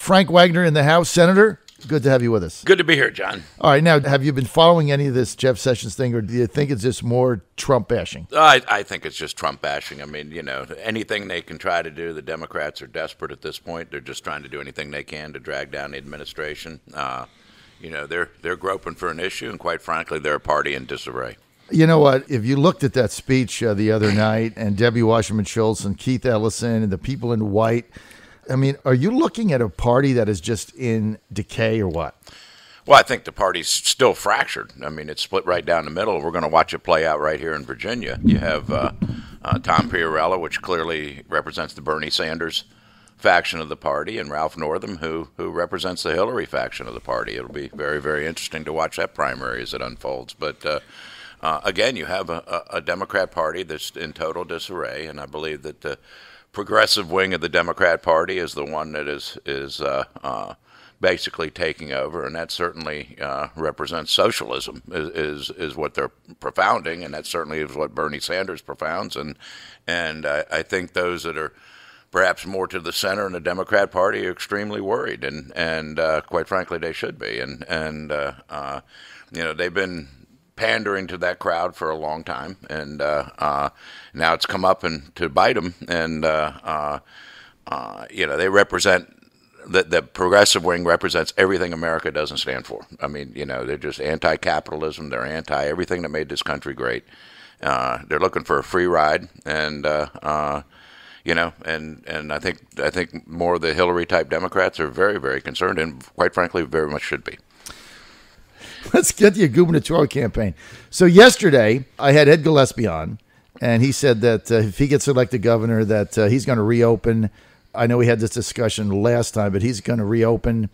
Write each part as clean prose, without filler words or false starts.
Frank Wagner in the House. Senator, good to have you with us. Good to be here, John. All right. Now, have you been following any of this Jeff Sessions thing, or do you think it's just more Trump bashing? I think it's just Trump bashing. I mean, anything they can try to do, the Democrats are desperate at this point. They're just trying to do anything they can to drag down the administration. They're groping for an issue, and quite frankly, they're a party in disarray. You know what? If you looked at that speech the other night, and Debbie Wasserman Schultz and Keith Ellison and the people in white, I mean, are you looking at a party that is just in decay or what? Well, I think the party's still fractured. I mean, it's split right down the middle. We're going to watch it play out right here in Virginia. You have Tom Piarella, which clearly represents the Bernie Sanders faction of the party, and Ralph Northam, who represents the Hillary faction of the party. It'll be very, very interesting to watch that primary as it unfolds. But again, you have a Democrat Party that's in total disarray, and I believe that the progressive wing of the Democrat Party is the one that is basically taking over, and that certainly represents socialism, is what they're propounding, and that certainly is what Bernie Sanders propounds, and I think those that are perhaps more to the center in the Democrat Party are extremely worried, and quite frankly, they should be, and they've been pandering to that crowd for a long time, and now it's come up and to bite them, and they represent the progressive wing represents everything America doesn't stand for. I mean, they're just anti-capitalism, they're anti-everything that made this country great. They're looking for a free ride, and and I think more of the Hillary type Democrats are very, very concerned, and quite frankly, very much should be. Let's get to your gubernatorial campaign. So yesterday, I had Ed Gillespie on, and he said that if he gets elected governor, that he's going to reopen. I know we had this discussion last time, but he's going to reopen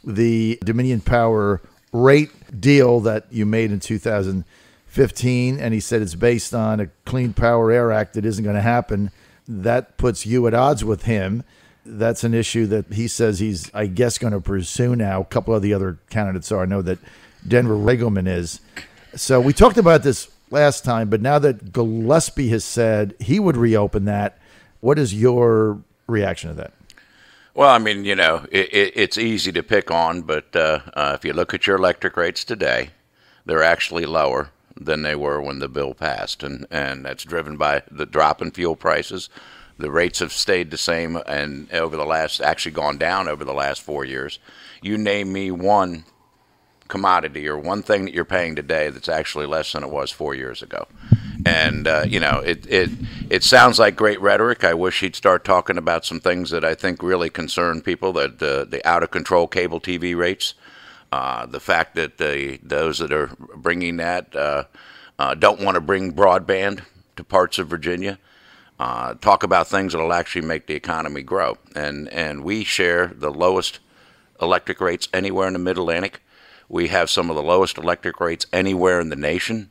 the Dominion Power rate deal that you made in 2015, and he said it's based on a Clean Power Air Act that isn't going to happen. That puts you at odds with him. That's an issue that he says he's, I guess, going to pursue now. A couple of the other candidates are. I know that Denver Regelman is. So we talked about this last time, but now that Gillespie has said he would reopen that, what is your reaction to that? Well, I mean, it's easy to pick on, but if you look at your electric rates today, they're actually lower than they were when the bill passed, and that's driven by the drop in fuel prices. The rates have stayed the same, and actually gone down over the last 4 years. You name me one commodity or one thing that you're paying today that's actually less than it was 4 years ago. And it sounds like great rhetoric. I wish he'd start talking about some things that I think really concern people, that the out of control cable TV rates, the fact that those that are bringing that don't want to bring broadband to parts of Virginia. Talk about things that will actually make the economy grow. And we share the lowest electric rates anywhere in the Mid-Atlantic. We have some of the lowest electric rates anywhere in the nation.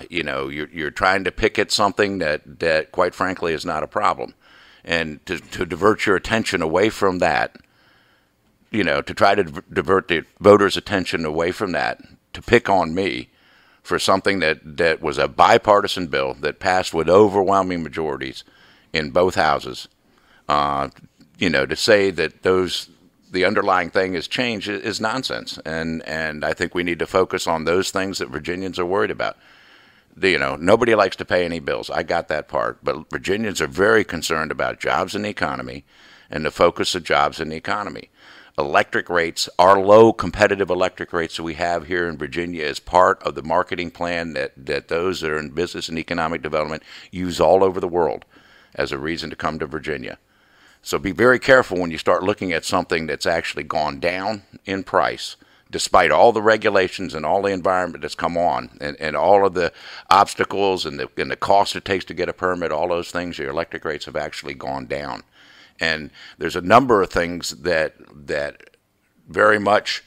You're trying to pick at something that quite frankly is not a problem. And to divert your attention away from that, to try to divert the voters' attention away from that, to pick on me for something that was a bipartisan bill that passed with overwhelming majorities in both houses, to say that the underlying thing has changed is nonsense. And I think we need to focus on those things that Virginians are worried about. Nobody likes to pay any bills. I got that part. But Virginians are very concerned about jobs in the economy and the focus of jobs in the economy. Electric rates, our low competitive electric rates that we have here in Virginia, is part of the marketing plan that those that are in business and economic development use all over the world as a reason to come to Virginia. So be very careful when you start looking at something that's actually gone down in price, despite all the regulations and all the environment that's come on, and all of the obstacles and the cost it takes to get a permit, all those things, your electric rates have actually gone down. And there's a number of things that very much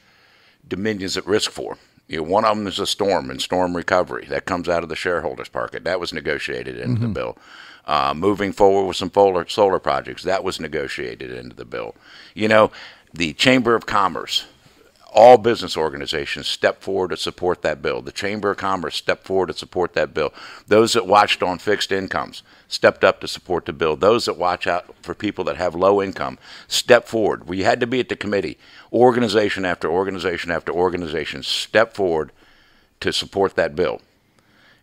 Dominion's at risk for. One of them is a storm and storm recovery. That comes out of the shareholders' market. That was negotiated into the bill. Moving forward with some solar projects, that was negotiated into the bill. The Chamber of Commerce, all business organizations stepped forward to support that bill. The Chamber of Commerce stepped forward to support that bill. Those that watched on fixed incomes stepped up to support the bill. Those that watch out for people that have low income stepped forward. We had to be at the committee. Organization after organization after organization stepped forward to support that bill.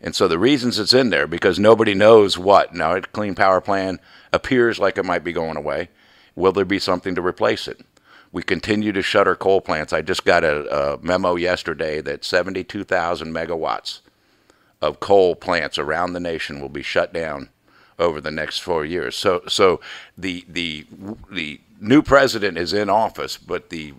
And so the reasons it's in there, because nobody knows what. Now, a Clean Power Plan appears like it might be going away. Will there be something to replace it? We continue to shutter coal plants. I just got a memo yesterday that 72,000 megawatts of coal plants around the nation will be shut down over the next 4 years. So the new president is in office, but the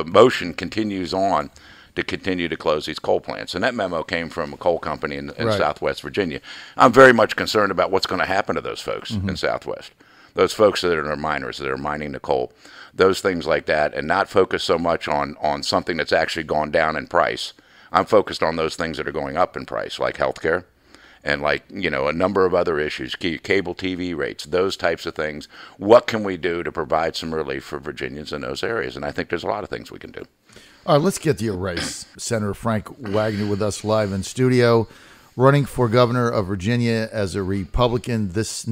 motion continues on to continue to close these coal plants. And that memo came from a coal company in Right. Southwest Virginia. I'm very much concerned about what's going to happen to those folks in Southwest. Those folks that are miners, that are mining the coal, those things like that, and not focus so much on something that's actually gone down in price. I'm focused on those things that are going up in price, like healthcare and like, a number of other issues, cable TV rates, those types of things. What can we do to provide some relief for Virginians in those areas? And I think there's a lot of things we can do. All right, let's get to your race. Senator Frank Wagner with us live in studio, running for governor of Virginia as a Republican. The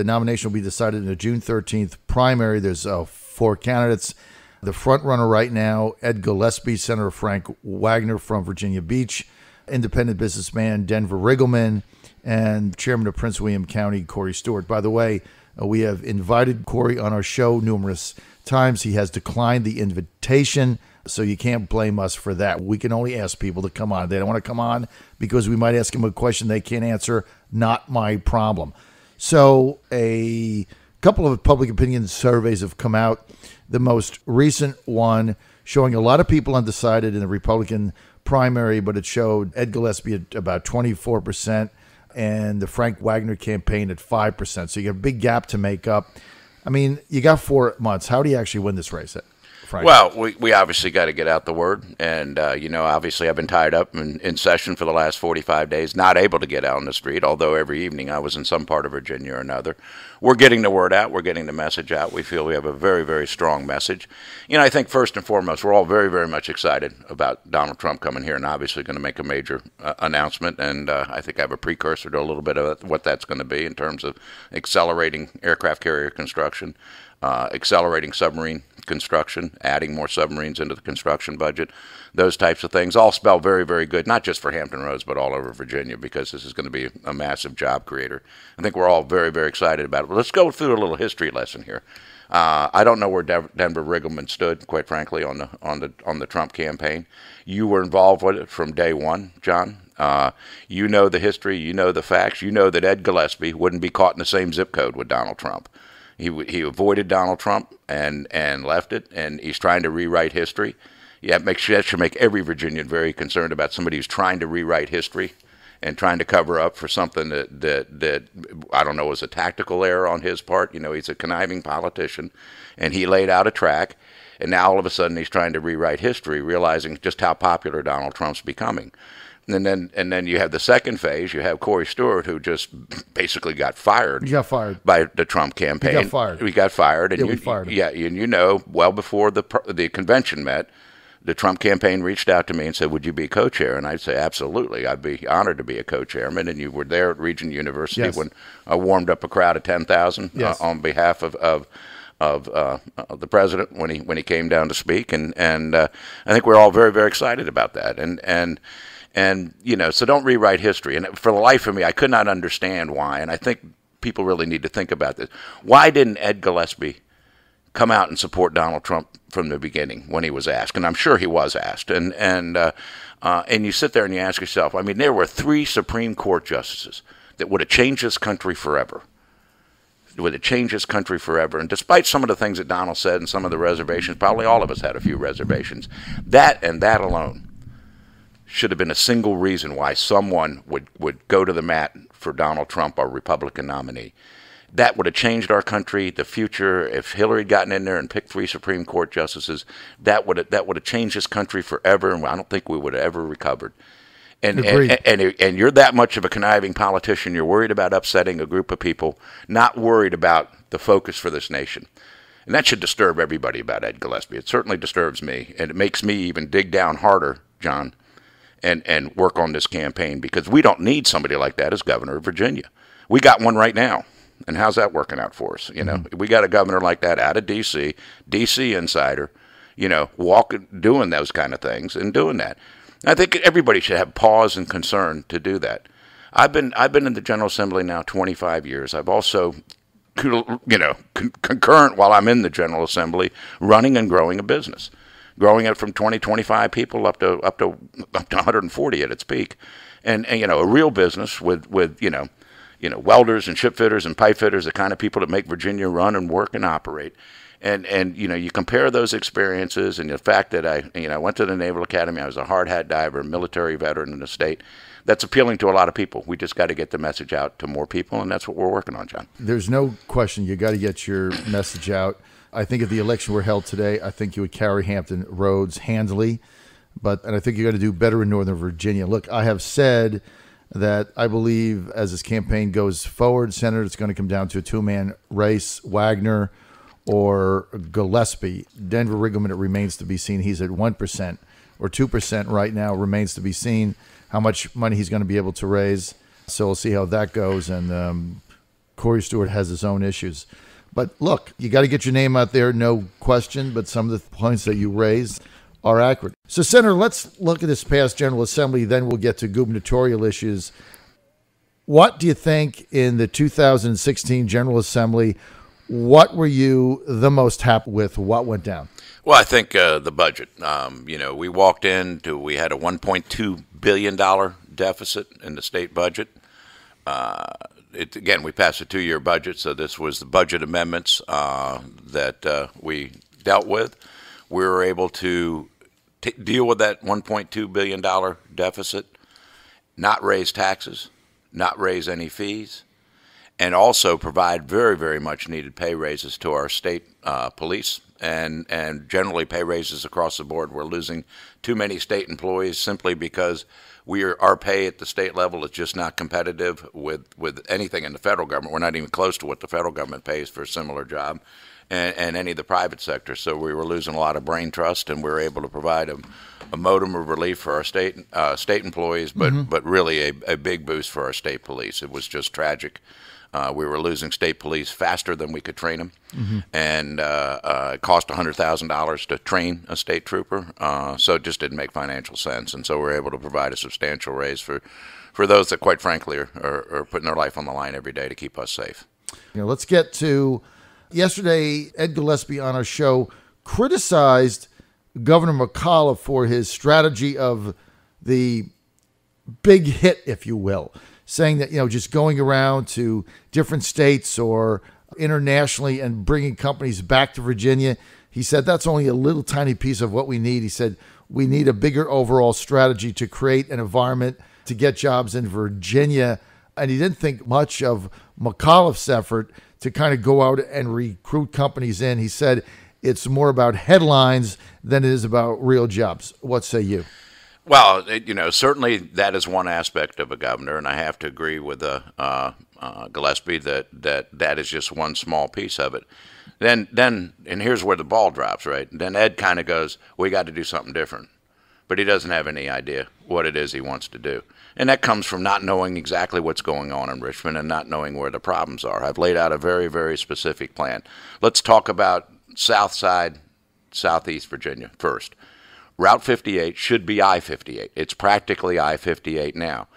nomination will be decided in the June 13th primary. There's 4 candidates. The front runner right now, Ed Gillespie, Senator Frank Wagner from Virginia Beach, independent businessman Denver Riggleman, and chairman of Prince William County, Corey Stewart. By the way, we have invited Corey on our show numerous times. He has declined the invitation, so you can't blame us for that. We can only ask people to come on. They don't want to come on because we might ask them a question they can't answer. Not my problem. So a couple of public opinion surveys have come out. The most recent one showing a lot of people undecided in the Republican primary, but it showed Ed Gillespie at about 24% and the Frank Wagner campaign at 5%. So you have a big gap to make up. I mean, you got 4 months. How do you actually win this race, Frank? Well, we obviously got to get out the word. And, obviously I've been tied up in session for the last 45 days, not able to get out on the street, although every evening I was in some part of Virginia or another. We're getting the word out. We're getting the message out. We feel we have a very, very strong message. I think first and foremost, we're all very, very much excited about Donald Trump coming here and obviously going to make a major announcement. And I think I have a precursor to a little bit of what that's going to be in terms of accelerating aircraft carrier construction, accelerating submarine construction, adding more submarines into the construction budget, those types of things all spell very, very good, not just for Hampton Roads, but all over Virginia, because this is going to be a massive job creator. I think we're all very, very excited about it. But let's go through a little history lesson here. I don't know where Denver Riggleman stood, quite frankly, on the Trump campaign. You were involved with it from day one, John. You know the history, you know the facts, you know that Ed Gillespie wouldn't be caught in the same zip code with Donald Trump. He avoided Donald Trump and left it, and he's trying to rewrite history. Yeah, that should make every Virginian very concerned about somebody who's trying to rewrite history and trying to cover up for something that I don't know was a tactical error on his part. He's a conniving politician, and he laid out a track, and now all of a sudden he's trying to rewrite history, realizing just how popular Donald Trump's becoming. And then you have the second phase. You have Corey Stewart, who just basically got fired. He got fired by the Trump campaign. He got fired. We got fired. And we fired him. Yeah, and well before the convention met, the Trump campaign reached out to me and said, "Would you be co-chair?" And I'd say, "Absolutely. I'd be honored to be a co-chairman." And you were there at Regent University Yes. when I warmed up a crowd of 10,000 Yes. on behalf of the president when he came down to speak. And I think we're all very, very excited about that. And so don't rewrite history. And for the life of me, I could not understand why. And I think people really need to think about this. Why didn't Ed Gillespie come out and support Donald Trump from the beginning when he was asked? And I'm sure he was asked. And you sit there and you ask yourself, I mean, there were 3 Supreme Court justices that would have changed this country forever. Would have changed this country forever. And despite some of the things that Donald said and some of the reservations, probably all of us had a few reservations. That alone should have been a single reason why someone would go to the mat for Donald Trump, our Republican nominee. That would have changed our country, the future. If Hillary had gotten in there and picked 3 Supreme Court justices, that would have changed this country forever, and I don't think we would have ever recovered. And you're that much of a conniving politician. You're worried about upsetting a group of people, not worried about the focus for this nation. And that should disturb everybody about Ed Gillespie. It certainly disturbs me, and it makes me even dig down harder, John, and work on this campaign, because we don't need somebody like that as governor of Virginia. We got one right now, and how's that working out for us? We got a governor like that out of D.C., D.C. insider, doing those kind of things and doing that. I think everybody should have pause and concern to do that. I've been in the General Assembly now 25 years. I've also concurrent while I'm in the General Assembly, running and growing a business, growing it from 25 people up to 140 at its peak, and a real business with welders and ship fitters and pipe fitters, the kind of people that make Virginia run and work and operate. And you compare those experiences and the fact that I went to the Naval Academy, I was a hard hat diver, military veteran in the state. That's appealing to a lot of people. We just got to get the message out to more people, and that's what we're working on, John. There's no question you got to get your message out. I think if the election were held today, I think you would carry Hampton Roads handily, and I think you got to do better in Northern Virginia. Look, I have said that I believe as this campaign goes forward, Senator, it's going to come down to a two-man race, Wagner or Gillespie. Denver Riggleman, it remains to be seen. He's at 1% or 2% right now, remains to be seen how much money he's going to be able to raise. So we'll see how that goes. And Corey Stewart has his own issues. But look, you got to get your name out there, no question, but some of the points that you raised are accurate. So, Senator, let's look at this past General Assembly, then we'll get to gubernatorial issues. What do you think in the 2016 General Assembly? What were you the most happy with? What went down? Well, I think the budget. We walked into, we had a $1.2 billion deficit in the state budget. Again, we passed a 2-year budget, so this was the budget amendments that we dealt with. We were able to deal with that $1.2 billion deficit, not raise taxes, not raise any fees, and also provide very, very much needed pay raises to our state police and generally pay raises across the board. We're losing too many state employees simply because our pay at the state level is just not competitive with anything in the federal government. We're not even close to what the federal government pays for a similar job and any of the private sector. So we were losing a lot of brain trust, and we were able to provide a modicum of relief for our state employees, but really a big boost for our state police. It was just tragic. We were losing state police faster than we could train them, and it cost $100,000 to train a state trooper, so it just didn't make financial sense. And so we were able to provide a substantial raise for those that, quite frankly, are putting their life on the line every day to keep us safe. Let's get to yesterday. Ed Gillespie on our show criticized Governor McAuliffe for his strategy of the big hit, if you will, saying that, just going around to different states or internationally and bringing companies back to Virginia. He said that's only a little tiny piece of what we need. He said we need a bigger overall strategy to create an environment to get jobs in Virginia. And he didn't think much of McAuliffe's effort to kind of go out and recruit companies in. He said it's more about headlines than it is about real jobs. What say you? Well, certainly that is one aspect of a governor, and I have to agree with Gillespie that is just one small piece of it. Then, and here's where the ball drops, right? Then Ed kind of goes, we got to do something different. But he doesn't have any idea what it is he wants to do. And that comes from not knowing exactly what's going on in Richmond and not knowing where the problems are. I've laid out a very, very specific plan. Let's talk about South Side, Southeast Virginia first. Route 58 should be I-58. It's practically I-58 now.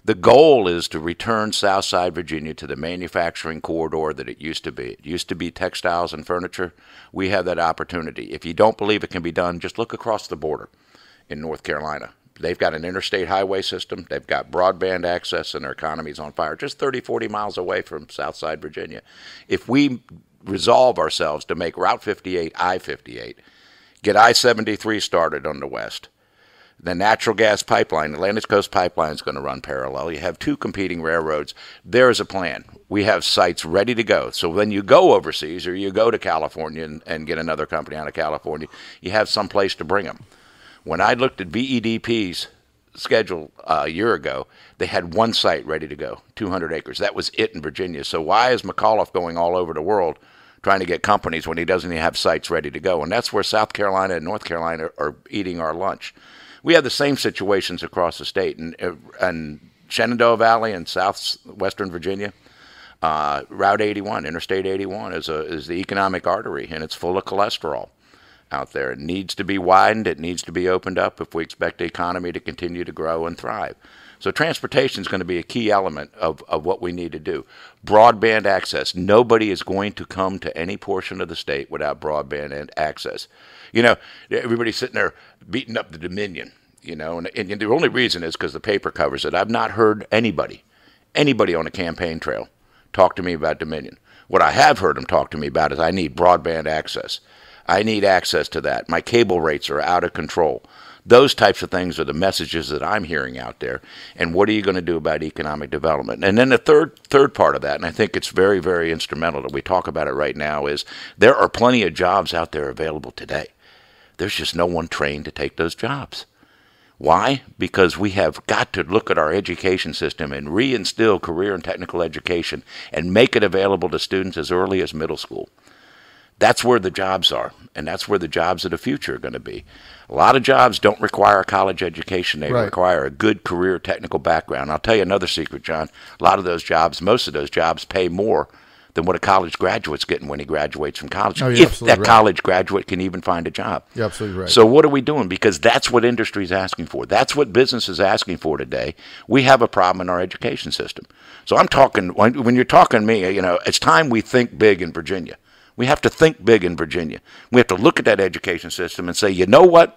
The goal is to return Southside Virginia to the manufacturing corridor that it used to be. It used to be textiles and furniture. We have that opportunity. If you don't believe it can be done, just look across the border in North Carolina. They've got an interstate highway system. They've got broadband access, and their economy's on fire just 30, 40 miles away from Southside Virginia. If we resolve ourselves to make Route 58 I-58, get I-73 started on the west, the natural gas pipeline, Atlantic Coast Pipeline, is going to run parallel. You have two competing railroads. There is a plan. We have sites ready to go. So when you go overseas or you go to California and get another company out of California, you have some place to bring them. When I looked at VEDP's schedule a year ago, they had one site ready to go, 200 acres. That was it in Virginia. So why is McAuliffe going all over the world trying to get companies when he doesn't even have sites ready to go. And that's where South Carolina and North Carolina are eating our lunch. We have the same situations across the state. And Shenandoah Valley and southwestern Virginia, Route 81, Interstate 81 is the economic artery, and it's full of cholesterol out there. It needs to be widened. It needs to be opened up if we expect the economy to continue to grow and thrive. So transportation is going to be a key element of what we need to do. Broadband access. Nobody is going to come to any portion of the state without broadband access. You know, everybody's sitting there beating up the Dominion, you know, and the only reason is because the paper covers it. I've not heard anybody on a campaign trail talk to me about Dominion. What I have heard them talk to me about is I need broadband access. I need access to that. My cable rates are out of control. Those types of things are the messages that I'm hearing out there. And what are you going to do about economic development? And then the third part of that, and I think it's very, very instrumental that we talk about it right now, is there are plenty of jobs out there available today. There's just no one trained to take those jobs. Why? Because we have got to look at our education system and reinstill career and technical education and make it available to students as early as middle school. That's where the jobs are, and that's where the jobs of the future are going to be. A lot of jobs don't require a college education. They require a good career technical background. I'll tell you another secret, John. A lot of those jobs, most of those jobs, pay more than what a college graduate's getting when he graduates from college, if that college graduate can even find a job. You're absolutely right. So what are we doing? Because that's what industry is asking for. That's what business is asking for today. We have a problem in our education system. So I'm talking, when you're talking to me, you know, it's time we think big in Virginia. We have to think big in Virginia. We have to look at that education system and say, you know what?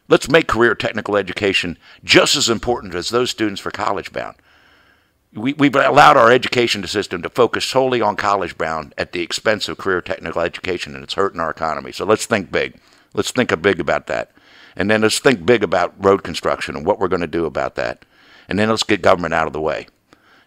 Let's make career technical education just as important as those students for college bound. We've allowed our education system to focus solely on college bound at the expense of career technical education, and it's hurting our economy. So let's think big. Let's think big about that. And then let's think big about road construction and what we're going to do about that. And then let's get government out of the way.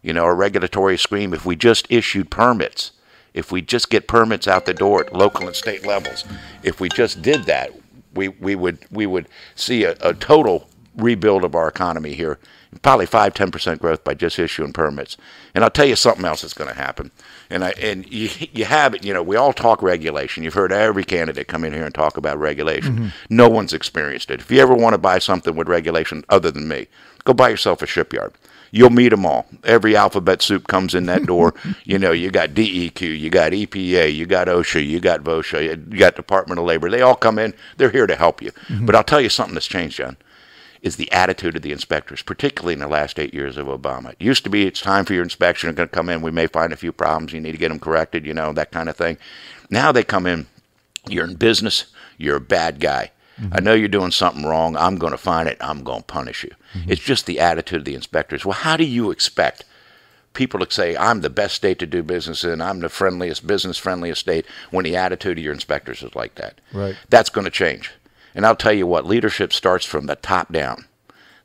You know, a regulatory scheme, if we just issued permits, if we just get permits out the door at local and state levels, if we just did that, we would see a total rebuild of our economy here, probably 5-10% growth by just issuing permits. And I'll tell you something else that's going to happen. And you have it, you know, we all talk regulation. You've heard every candidate come in here and talk about regulation. Mm-hmm. No one's experienced it. If you ever want to buy something with regulation other than me, go buy yourself a shipyard. You'll meet them all. Every alphabet soup comes in that door. You know, you got DEQ, you got EPA, you got OSHA, you got VOSHA, you got Department of Labor. They all come in. They're here to help you. Mm-hmm. But I'll tell you something that's changed, John, is the attitude of the inspectors, particularly in the last 8 years of Obama. It used to be it's time for your inspection. You're going to come in. We may find a few problems. You need to get them corrected, you know, that kind of thing. Now they come in. You're in business. You're a bad guy. Mm-hmm. I know you're doing something wrong. I'm going to find it. I'm going to punish you. Mm-hmm. It's just the attitude of the inspectors. Well, how do you expect people to say, I'm the best state to do business in, I'm the friendliest, business-friendliest state, when the attitude of your inspectors is like that? Right. That's going to change. And I'll tell you what, leadership starts from the top down.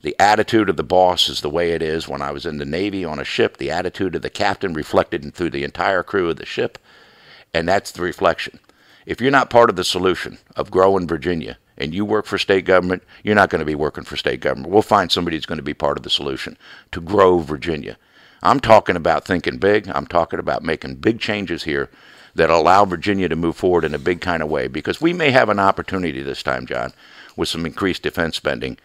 The attitude of the boss is the way it is. When I was in the Navy on a ship, the attitude of the captain reflected through the entire crew of the ship, and that's the reflection. If you're not part of the solution of growing Virginia, and you work for state government, you're not going to be working for state government. We'll find somebody who's going to be part of the solution to grow Virginia. I'm talking about thinking big. I'm talking about making big changes here that allow Virginia to move forward in a big kind of way, because we may have an opportunity this time, John, with some increased defense spending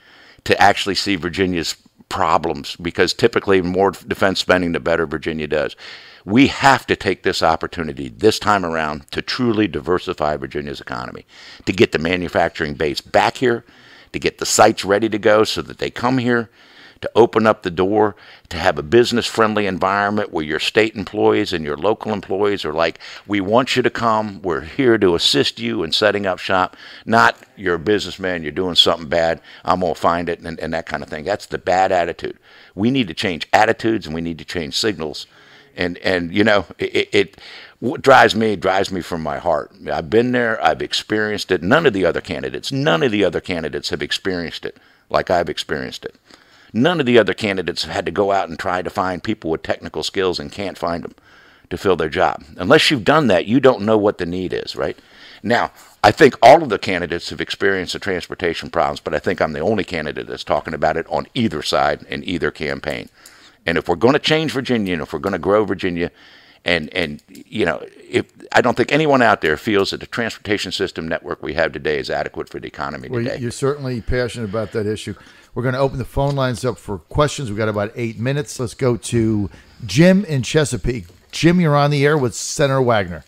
to actually see Virginia's problems, because typically more defense spending, the better Virginia does. We have to take this opportunity this time around to truly diversify Virginia's economy, to get the manufacturing base back here, to get the sites ready to go so that they come here, to open up the door, to have a business-friendly environment where your state employees and your local employees are like, we want you to come, we're here to assist you in setting up shop, not you're a businessman, you're doing something bad, I'm going to find it, and that kind of thing. That's the bad attitude. We need to change attitudes, and we need to change signals. And you know, what drives me from my heart. I've been there, I've experienced it. None of the other candidates have experienced it like I've experienced it. None of the other candidates have had to go out and try to find people with technical skills and can't find them to fill their job. Unless you've done that, you don't know what the need is, right? Now, I think all of the candidates have experienced the transportation problems, but I think I'm the only candidate that's talking about it on either side in either campaign. And if we're going to change Virginia, and if we're going to grow Virginia, and you know, I don't think anyone out there feels that the transportation system network we have today is adequate for the economy today. You're certainly passionate about that issue. We're going to open the phone lines up for questions. We've got about 8 minutes. Let's go to Jim in Chesapeake. Jim, you're on the air with Senator Wagner.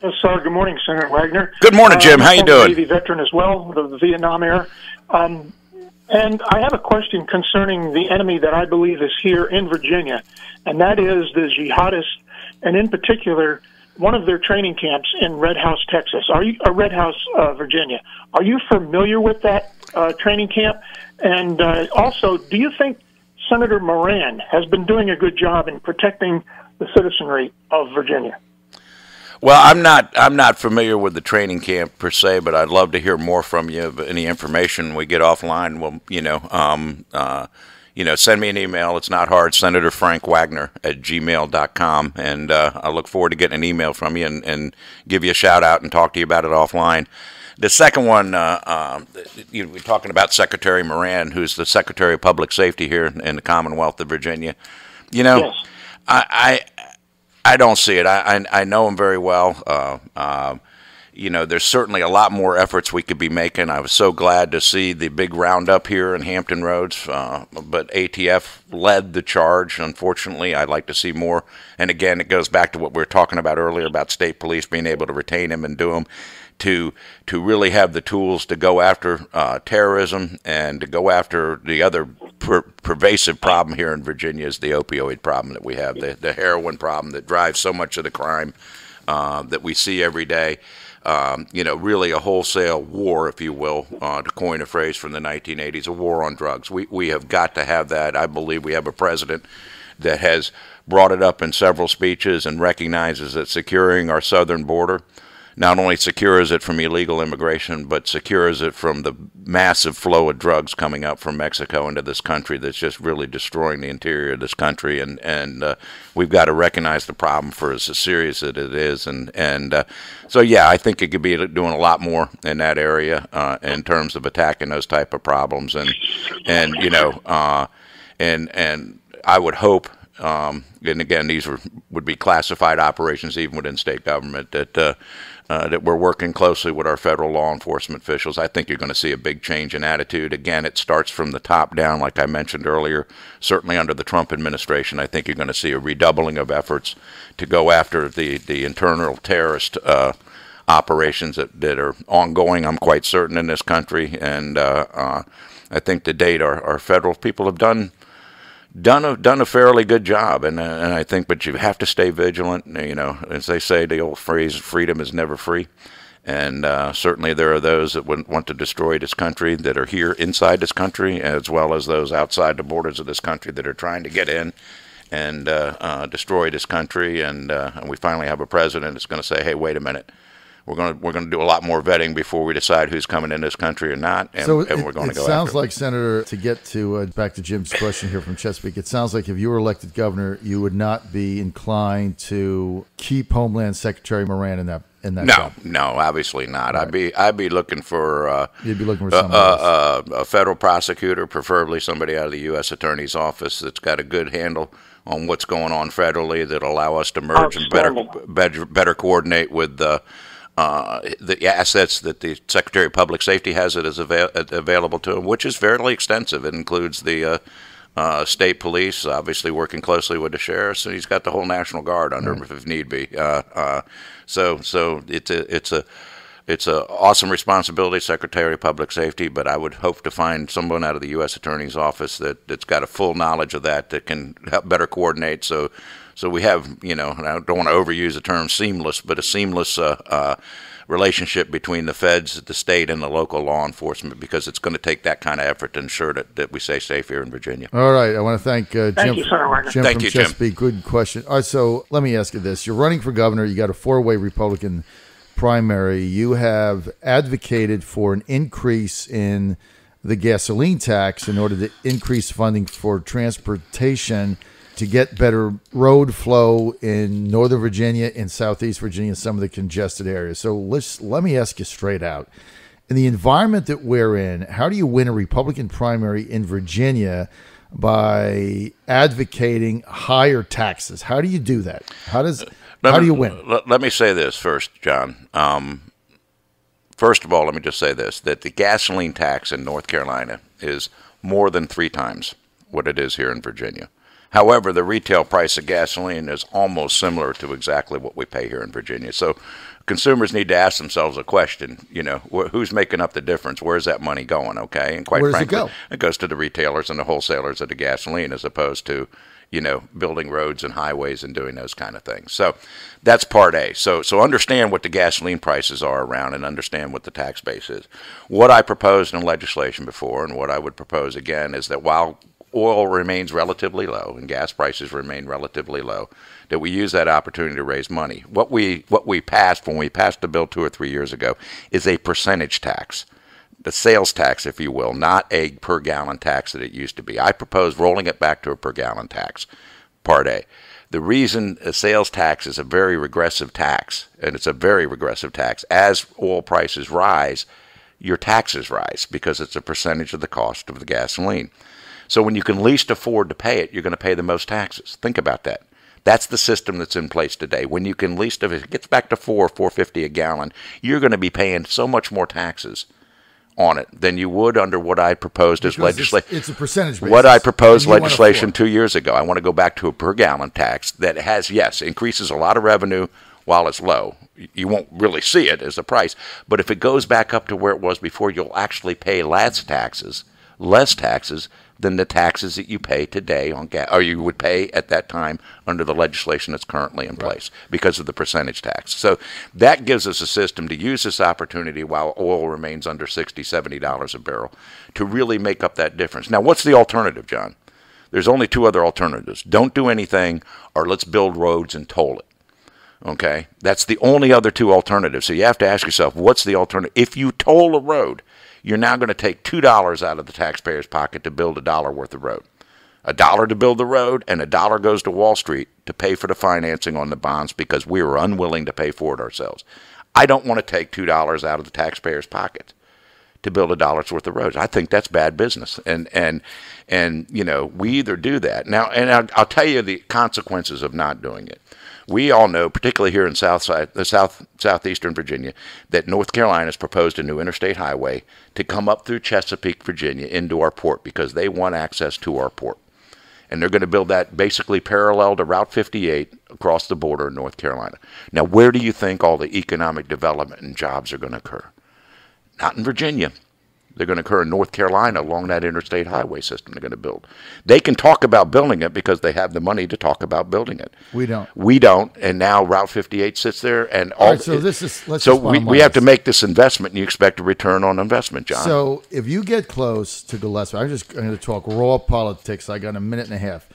Yes, sir. Good morning, Senator Wagner. Good morning, Jim. How you doing? I'm a Navy veteran as well, the Vietnam era. And I have a question concerning the enemy that I believe is here in Virginia, and that is the jihadists, and in particular, one of their training camps in Red House, Texas. Red House, Virginia? Are you familiar with that training camp? And also, do you think Senator Moran has been doing a good job in protecting the citizenry of Virginia? Well, I'm not familiar with the training camp per se, but I'd love to hear more from you. Any information we get offline, well, send me an email. It's not hard. Senator Frank Wagner at gmail.com, and I look forward to getting an email from you and give you a shout out and talk to you about it offline. The second one, we're talking about Secretary Moran, who's the Secretary of Public Safety here in the Commonwealth of Virginia. Yes. I don't see it. I know him very well. There's certainly a lot more efforts we could be making. I was so glad to see the big roundup here in Hampton Roads, but ATF led the charge. Unfortunately, I'd like to see more. And again, it goes back to what we were talking about earlier about state police being able to retain him and do them. To really have the tools to go after terrorism and to go after the other pervasive problem here in Virginia is the opioid problem that we have, the heroin problem that drives so much of the crime that we see every day. Really a wholesale war, if you will, to coin a phrase from the 1980s, a war on drugs. We have got to have that. I believe we have a president that has brought it up in several speeches and recognizes that securing our southern border not only secures it from illegal immigration, but secures it from the massive flow of drugs coming up from Mexico into this country that's just really destroying the interior of this country. And we've got to recognize the problem for as serious as it is. So, yeah, I think it could be doing a lot more in that area in terms of attacking those type of problems. And I would hope, and again, these would be classified operations even within state government, that we're working closely with our federal law enforcement officials. I think you're going to see a big change in attitude. Again, it starts from the top down, like I mentioned earlier. Certainly under the Trump administration, I think you're going to see a redoubling of efforts to go after the internal terrorist operations that are ongoing, I'm quite certain, in this country. And I think to date our federal people have done a fairly good job, and I think, but you have to stay vigilant. As they say, the old phrase, freedom is never free. And certainly there are those that would want to destroy this country that are here inside this country, as well as those outside the borders of this country that are trying to get in and destroy this country. And we finally have a president that's going to say, hey, wait a minute. We're going to do a lot more vetting before we decide who's coming in this country or not, and we're going to go. It sounds like, Senator, to get to back to Jim's question here from Chesapeake. It sounds like if you were elected governor, you would not be inclined to keep Homeland Secretary Moran in that job. No, obviously not. Right. I'd be looking for you'd be looking for somebody a federal prosecutor, preferably somebody out of the U.S. Attorney's office that's got a good handle on what's going on federally, that'll allow us to merge and better coordinate with the assets that the Secretary of Public Safety has available to him, which is fairly extensive. It includes the state police, obviously working closely with the sheriffs, and he's got the whole National Guard under him if need be. So it's a awesome responsibility, Secretary of Public Safety, but I would hope to find someone out of the U.S. Attorney's Office that's got a full knowledge of that can help better coordinate. So we have, and I don't want to overuse the term seamless, but a seamless relationship between the feds, the state, and the local law enforcement, because it's going to take that kind of effort to ensure that we stay safe here in Virginia. All right. I want to thank Jim, Jim Thank from you, Chesapeake. Jim. Good question. All right, so let me ask you this. You're running for governor. You got a 4-way Republican primary. You have advocated for an increase in the gasoline tax in order to increase funding for transportation to get better road flow in Northern Virginia and Southeast Virginia, some of the congested areas. So let me ask you straight out. In the environment that we're in, how do you win a Republican primary in Virginia by advocating higher taxes? How do you do that? How do you win? Let me say this first, John. First of all, let me just say this, that the gasoline tax in North Carolina is more than 3 times what it is here in Virginia. However, the retail price of gasoline is almost similar to exactly what we pay here in Virginia. So consumers need to ask themselves a question, who's making up the difference? Where's that money going, okay? And quite Where does frankly, it go? It goes to the retailers and the wholesalers of the gasoline as opposed to building roads and highways and doing those kind of things. So that's part A. So understand what the gasoline prices are around and understand what the tax base is. What I proposed in legislation before and what I would propose again is that while oil remains relatively low and gas prices remain relatively low, that we use that opportunity to raise money. What we passed when we passed the bill 2 or 3 years ago is a percentage tax. The sales tax, if you will, not a per gallon tax that it used to be. I propose rolling it back to a per gallon tax, part A. The reason a sales tax is a very regressive tax, and it's a very regressive tax, as oil prices rise, your taxes rise because it's a percentage of the cost of the gasoline. So when you can least afford to pay it, you're going to pay the most taxes. Think about that. That's the system that's in place today. When you can least, if it gets back to $4.50 a gallon, you're going to be paying so much more taxes on it than you would under what I proposed as legislation. It's a percentage basis. What I proposed legislation 2 years ago. I want to go back to a per gallon tax that has, yes, increases a lot of revenue while it's low. You won't really see it as a price. But if it goes back up to where it was before, you'll actually pay less taxes than the taxes that you pay today on gas, or you would pay at that time under the legislation that's currently in place because of the percentage tax. So that gives us a system to use this opportunity while oil remains under $60, $70 a barrel to really make up that difference. Now, what's the alternative, John? There's only 2 other alternatives. Don't do anything, or let's build roads and toll it. Okay? That's the only other 2 alternatives. So you have to ask yourself, what's the alternative? If you toll a road, you're now going to take $2 out of the taxpayer's pocket to build $1 worth of road. $1 to build the road, and $1 goes to Wall Street to pay for the financing on the bonds because we were unwilling to pay for it ourselves. I don't want to take $2 out of the taxpayer's pocket to build $1 worth of roads. I think that's bad business, and we either do that now, and I'll tell you the consequences of not doing it. We all know, particularly here in southeastern Virginia, that North Carolina has proposed a new interstate highway to come up through Chesapeake, Virginia, into our port because they want access to our port. And they're going to build that basically parallel to Route 58 across the border in North Carolina. Now, where do you think all the economic development and jobs are going to occur? Not in Virginia. They're going to occur in North Carolina along that interstate highway system they're going to build. They can talk about building it because they have the money to talk about building it. We don't. We don't, and now Route 58 sits there. And all right, so we have to make this investment, and you expect a return on investment, John. So if you get close to Gillespie, I'm going to talk raw politics. I got a minute and a half.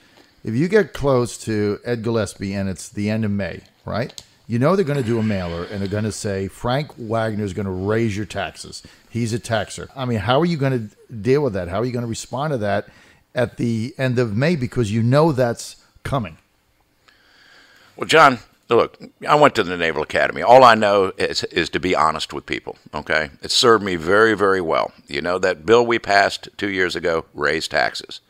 If you get close to Ed Gillespie and it's the end of May, right? You know they're going to do a mailer, and they're going to say, Frank Wagner is going to raise your taxes. He's a taxer. I mean, how are you going to deal with that? How are you going to respond to that at the end of May? Because you know that's coming. Well, John, look, I went to the Naval Academy. All I know is to be honest with people, okay? It served me very, very well. You know, that bill we passed 2 years ago raised taxes.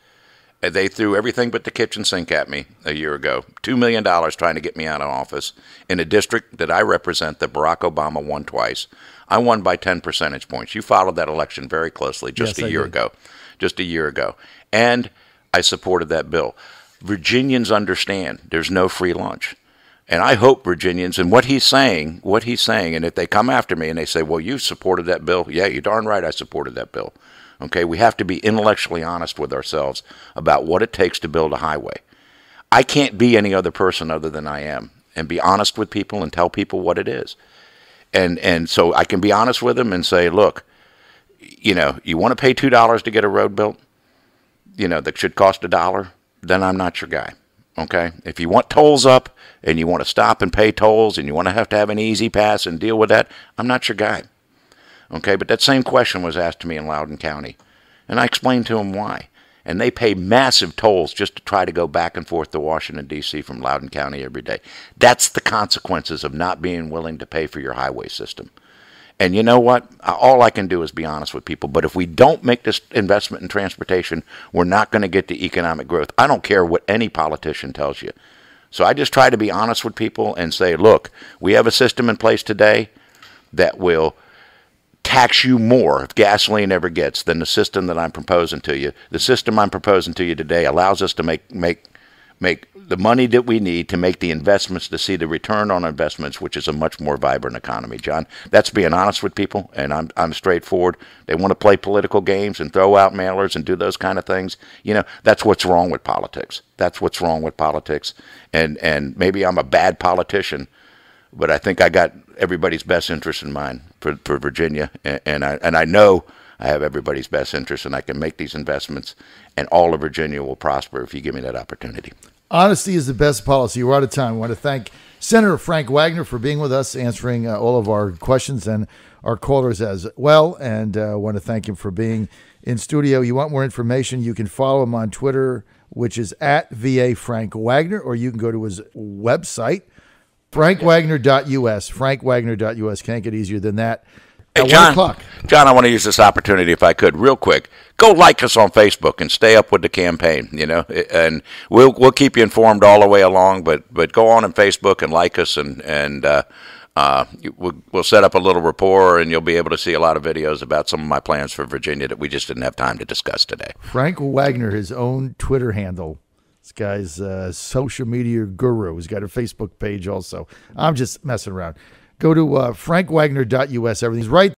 They threw everything but the kitchen sink at me a year ago. $2 million trying to get me out of office in a district that I represent that Barack Obama won twice. I won by 10 percentage points. You followed that election very closely just a year ago. And I supported that bill. Virginians understand there's no free lunch. And I hope Virginians, and what he's saying, and if they come after me and they say, well, you supported that bill. Yeah, you're darn right I supported that bill. Okay, we have to be intellectually honest with ourselves about what it takes to build a highway. I can't be any other person other than I am and be honest with people and tell people what it is. And so I can be honest with them and say, look, you want to pay $2 to get a road built, that should cost $1, then I'm not your guy. Okay? If you want tolls up and you want to stop and pay tolls and you want to have an easy pass and deal with that, I'm not your guy. Okay, but that same question was asked to me in Loudoun County, and I explained to them why. And they pay massive tolls just to try to go back and forth to Washington, D.C. from Loudoun County every day. That's the consequences of not being willing to pay for your highway system. And you know what? All I can do is be honest with people. But if we don't make this investment in transportation, we're not going to get the economic growth. I don't care what any politician tells you. So I just try to be honest with people and say, look, we have a system in place today that will tax you more if gasoline ever gets than the system that I'm proposing to you. The system I'm proposing to you today allows us to make the money that we need to make the investments, to see the return on investments, which is a much more vibrant economy, John. That's being honest with people, and I'm straightforward. They want to play political games and throw out mailers and do those kind of things. You know, that's what's wrong with politics. That's what's wrong with politics. And maybe I'm a bad politician, but I think I got everybody's best interest in mind for Virginia, and I know I have everybody's best interest, and I can make these investments, and all of Virginia will prosper if you give me that opportunity. Honesty is the best policy. We're out of time. I want to thank Senator Frank Wagner for being with us, answering all of our questions and our callers as well. And I want to thank him for being in studio. You want more information, you can follow him on Twitter, which is at VA Frank Wagner, or you can go to his website, frankwagner.us. Frankwagner.us. Can't get easier than that. Hey, John, I want to use this opportunity, if I could, real quick. Go like us on Facebook and stay up with the campaign, you know, and we'll keep you informed all the way along. But go on Facebook and like us, and we'll set up a little rapport, and you'll be able to see a lot of videos about some of my plans for Virginia that we just didn't have time to discuss today. Frank Wagner, his own Twitter handle. This guy's a social media guru. He's got a Facebook page also. I'm just messing around. Go to frankwagner.us. Everything's right